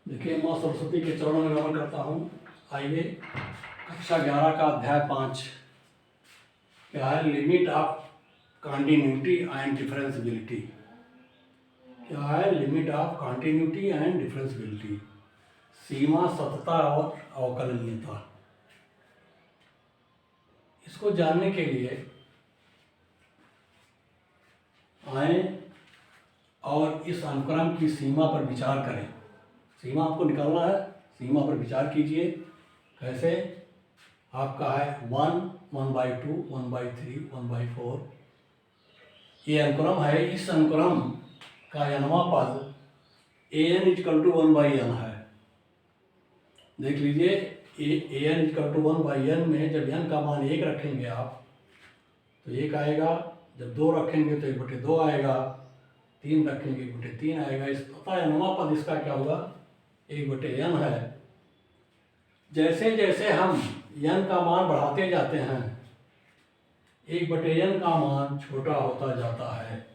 देखिए, माँ सरस्वती के चरणों में नमन करता हूँ। आइए, कक्षा 11 का अध्याय 5 क्या है? Limit of continuity and differentiability. क्या है? Limit of continuity and differentiability, सीमा, सतता और अवकलनीयता। इसको जानने के लिए आए और इस अनुक्रम की सीमा पर विचार करें। सीमा आपको निकालना है, सीमा पर विचार कीजिए। कैसे? आपका है 1, 1/2, 1/3, 1/4। ये अनुक्रम है। इस अनुक्रम का nवां पद an = 1/n है। देख लीजिए, an = 1/n में जब n का मान 1 रखेंगे आप तो 1 आएगा, जब 2 रखेंगे तो 1/2 आएगा, 3 रखेंगे 1/3 आएगा। इस अतः nवां पद इसका क्या होगा? 1/n है। जैसे जैसे हम n का मान बढ़ाते जाते हैं 1/n का मान छोटा होता जाता है।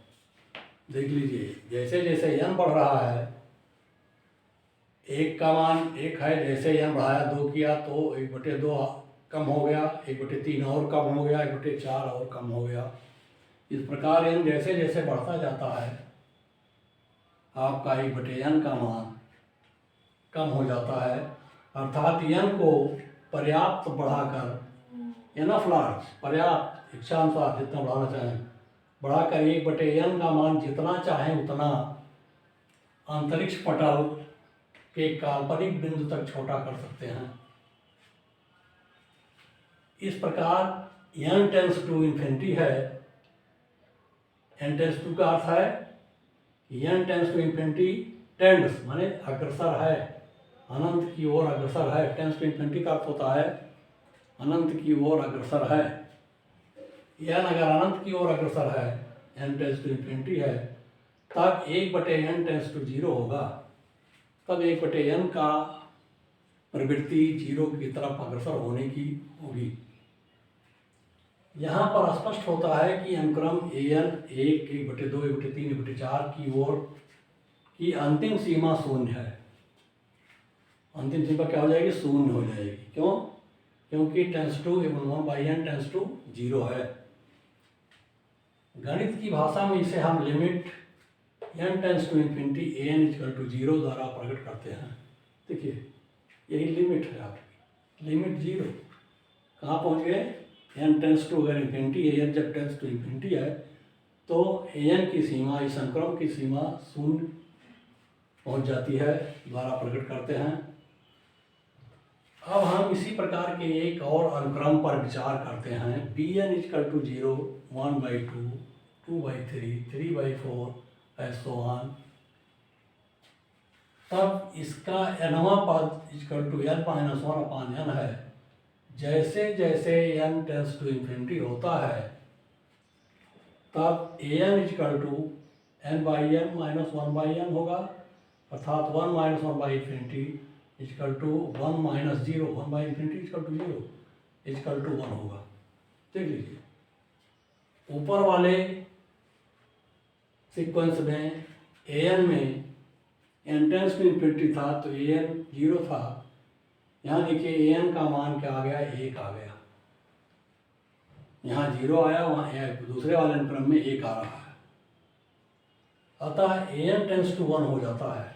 देख लीजिए, जैसे जैसे n बढ़ रहा है, 1 का मान 1 है, जैसे n बढ़ाया 2 किया तो 1/2 कम हो गया, 1/3 और कम हो गया, 1/4 और कम हो गया। इस प्रकार n जैसे जैसे बढ़ता जाता है आपका 1/n का मान कम हो जाता है। अर्थात n को पर्याप्त बढ़ाकर एनफ लार्ज, पर्याप्त इच्छानुसार जितना बढ़ाना चाहें बढ़ाकर 1/n का मान जितना चाहें उतना अंतरिक्ष पटल के काल्पनिक बिंदु तक छोटा कर सकते हैं। इस प्रकार n टेंस टू इन्फिनिटी है। n टेंस टू का अर्थ है कि n tends to infinity, tends माने अग्रसर है, अनंत की ओर अग्रसर है। टेंस टू इन्फिनिटी का अर्थ होता है अनंत की ओर अग्रसर है। n अगर अनंत की ओर अग्रसर है, n टेंस टू इन्फिनिटी है, तब 1/n टेंस टू 0 होगा। तब 1/n का प्रवृत्ति 0 की तरफ अग्रसर होने की होगी। यहाँ पर स्पष्ट होता है कि अनुक्रम an 1, 1/2, 1/3, 1/4 की ओर की अंतिम सीमा शून्य है। अंतिम सीमा क्या हो जाएगी? शून्य हो जाएगी। क्यों? क्योंकि tense to 1/n tense to 0 है। गणित की भाषा में इसे हम limit n tends to infinity an = 0 द्वारा प्रकट करते हैं। देखिए, यही लिमिट है आपकी, लिमिट 0। कहाँ पहुँच गए? n टेंस टू अगर इन्फिनिटी है, n जब टेंस टू इन्फिनिटी है तो an की सीमा, इस अनुक्रम की सीमा शून्य पहुँच जाती है, द्वारा प्रकट करते हैं। अब हम इसी प्रकार के एक और अनुक्रम पर विचार करते हैं। bn = 0, 1/2, 2/3, 3/4 ऐसो ऑन। तब इसका nवां पद = n-1/n है। जैसे जैसे n टेंस टू इन्फिनिटी होता है तब an = n/n-1/n होगा। अर्थात 1 - 1/infinity = 1 - 0, 1/infinity = 0 = 1 होगा। देख लीजिए, ऊपर वाले सीक्वेंस में an में n टेंस टू इन्फिनिटी था तो an 0 था। यहाँ देखिए an का मान क्या आ गया? 1 आ गया। यहाँ 0 आया, वहाँ दूसरे वाले अनुक्रम में 1 आ रहा है। अतः an टेंस टू 1 हो जाता है।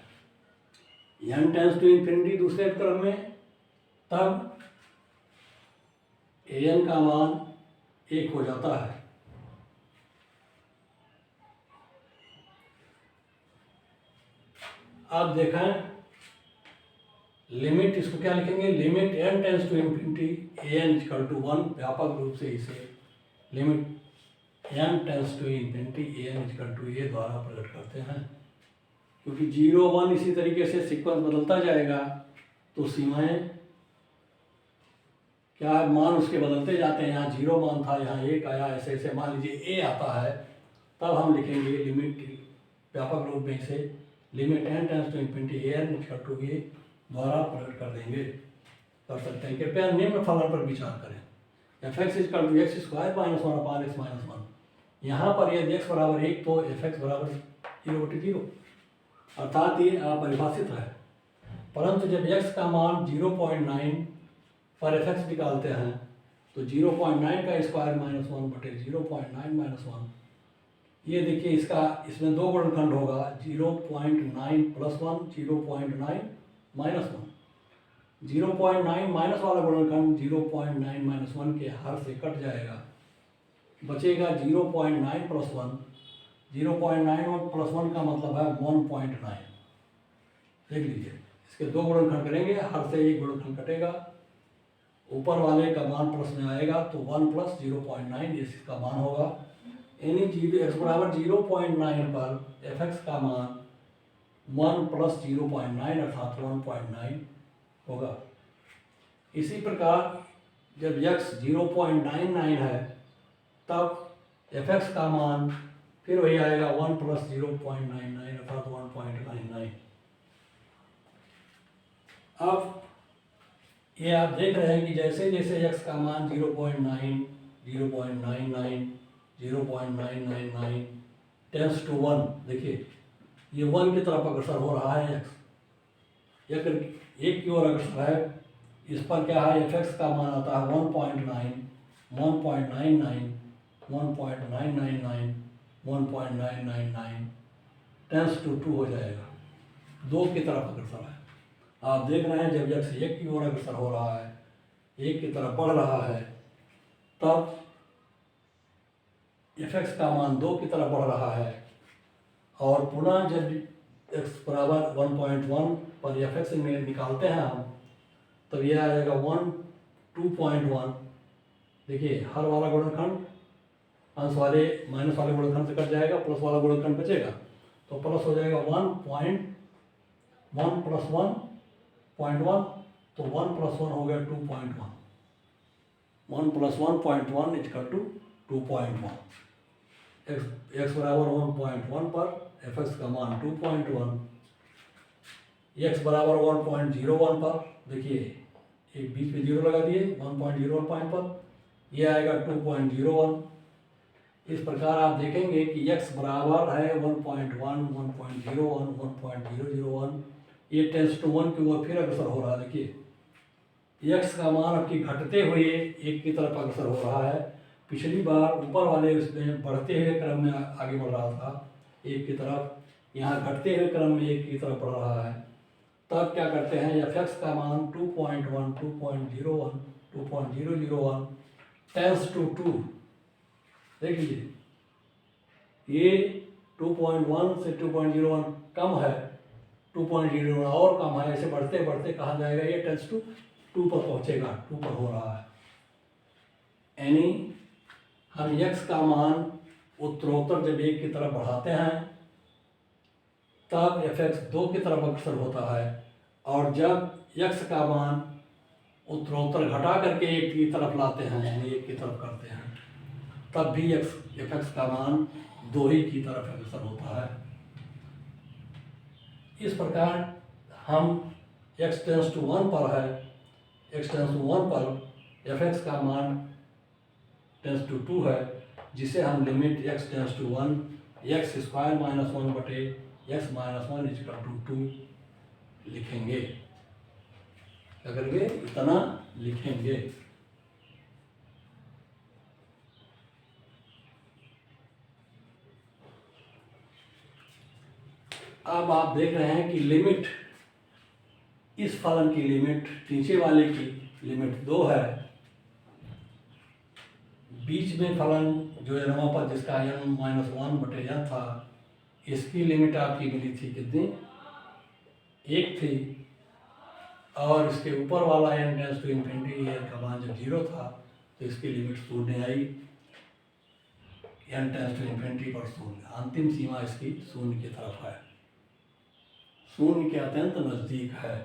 n टेंस टू इन्फिनिटी दूसरे क्रम में, तब an का मान 1 हो जाता है। अब देखें, लिमिट, इसको क्या लिखेंगे? Limit n tends to infinity an = 1। व्यापक रूप से इसे limit n tends to infinity an = a द्वारा प्रकट करते हैं। क्योंकि 0, 1 इसी तरीके से सीक्वेंस बदलता जाएगा तो सीमाएं क्या है? मान उसके बदलते जाते हैं। यहाँ 0 मान था, यहाँ 1 आया, ऐसे ऐसे मान लीजिए a आता है, तब हम लिखेंगे लिमिट, व्यापक रूप में इसे limit n tends to infinity an = a द्वारा प्रकट कर देंगे, कर सकते हैं। कृपया निम्न फलन पर विचार करें। fx = x² - 1/x - 1। यहाँ पर यदि x = 1 तो fx = 0/0, अर्थात ये अपरिभाषित है। परंतु जब x का मान 0.9 पर fx निकालते हैं तो 0.9 का स्क्वायर माइनस 1 बटे 0.9 माइनस 1, ये देखिए इसमें दो गुणनखंड होगा, 0.9 प्लस 1, 0.9 माइनस 1। 0.9 माइनस वाला गुणनखंड 0.9 माइनस 1 के हर से कट जाएगा, बचेगा 0.9 प्लस 1। 0.9 प्लस 1 का मतलब है 1.9। देख लीजिए, इसके दो गुणनखंड करेंगे, हर से एक गुणनखंड कटेगा, ऊपर वाले का मान प्लस में आएगा तो 1 प्लस 0.9 इसका मान होगा। यानी x बराबर 0.9 पर fx का मान 1 प्लस 0.9 अर्थात 1.9 होगा। इसी प्रकार जब x 0.99 है तब fx का मान फिर वही आएगा 1 प्लस 0.99 अर्थात 1.99। अब ये आप देख रहे हैं कि जैसे जैसे x का मान 0.9, 0.99, 0.999 टेंस टू 1, देखिए ये 1 की तरफ अग्रसर हो रहा है x, या फिर एक की ओर अग्रसर है। इस पर क्या है, fx का मान आता है 1.9, 1.99, 1.999, 1.999 टेंस टू 2 हो जाएगा, 2 की तरफ अग्रसर है। आप देख रहे हैं जब x एक की ओर अग्रसर हो रहा है, एक की तरफ बढ़ रहा है, तब fx का मान 2 की तरफ बढ़ रहा है। और पुनः जब x बराबर 1.1 पर fx में निकालते हैं हम, तब यह आएगा 1, 2.1। देखिए हर वाला गुणनखंड अंश वाले माइनस वाले गुणनखंड से कट जाएगा, प्लस वाला गुणनखंड बचेगा, तो प्लस हो जाएगा 1.1 प्लस 1.1, तो 1 प्लस 1 हो गया 2.1। 1 प्लस 1.1 इक्वल टू 2.1। x बराबर 1.1 पर fx का मान 2.1, x बराबर 1.01 पर, देखिए एक बीच में 0 लगा दिए, 1.01 पॉइंट पर यह आएगा 2.01। इस प्रकार आप देखेंगे कि x बराबर है 1.1, 1.01, 1.001, ये टेंस टू 1 की ओर फिर अग्रसर हो रहा है। देखिए x का मान आपकी घटते हुए 1 की तरफ अग्रसर हो रहा है। पिछली बार ऊपर वाले उसमें बढ़ते हुए क्रम में आगे बढ़ रहा था 1 की तरफ, यहाँ घटते हुए क्रम में 1 की तरफ बढ़ रहा है। तब क्या करते हैं, fx का मान 2.1, 2.01, 2.001 टेंस टू 2। देख लीजिए ये 2.1 से 2.01 कम है, 2.01 और कम है, ऐसे बढ़ते बढ़ते कहाँ जाएगा, ये टेंस टू 2 पर पहुँचेगा, 2 पर हो रहा है। यानी हम x का मान उत्तरोत्तर जब 1 की तरफ बढ़ाते हैं तब fx 2 की तरफ अग्रसर होता है, और जब x का मान उत्तरोत्तर घटा करके 1 की तरफ लाते हैं, यानी 1 की तरफ करते हैं, तब भी fx का मान 2 ही की तरफ अग्रसर होता है। इस प्रकार हम x टेंस टू 1 पर है, x टेंस टू 1 पर fx का मान टेंस टू 2 है, जिसे हम limit x tends to 1 x square minus 1 बटे x माइनस 1 इक्वल टू 2 लिखेंगे। क्या करेंगे, इतना लिखेंगे। अब आप देख रहे हैं कि लिमिट, इस फलन की लिमिट नीचे वाले की लिमिट 2 है, बीच में फलन जो n पर जिसका n-1 बटे n था, इसकी लिमिट आपकी मिली थी कितनी, 1 थी, और इसके ऊपर वाला n टेंस टू इन्फिनिटी का मान जब 0 था तो इसकी लिमिट 0 आई, n टेंस टू इन्फिनिटी पर 0, अंतिम सीमा इसकी 0 की तरफ है, 0 के अत्यंत नज़दीक है।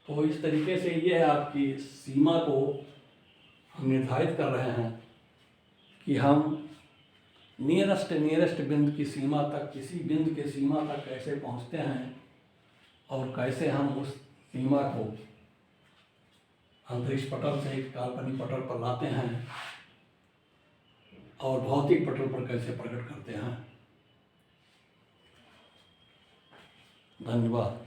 तो इस तरीके से ये आपकी सीमा को हम निर्धारित कर रहे हैं कि हम नियरेस्ट बिंदु की सीमा तक, किसी बिंदु के सीमा तक कैसे पहुंचते हैं और कैसे हम उस सीमा को अंतरिक्ष पटल से एक काल्पनिक पटल पर लाते हैं और भौतिक पटल पर कैसे प्रकट करते हैं। धन्यवाद।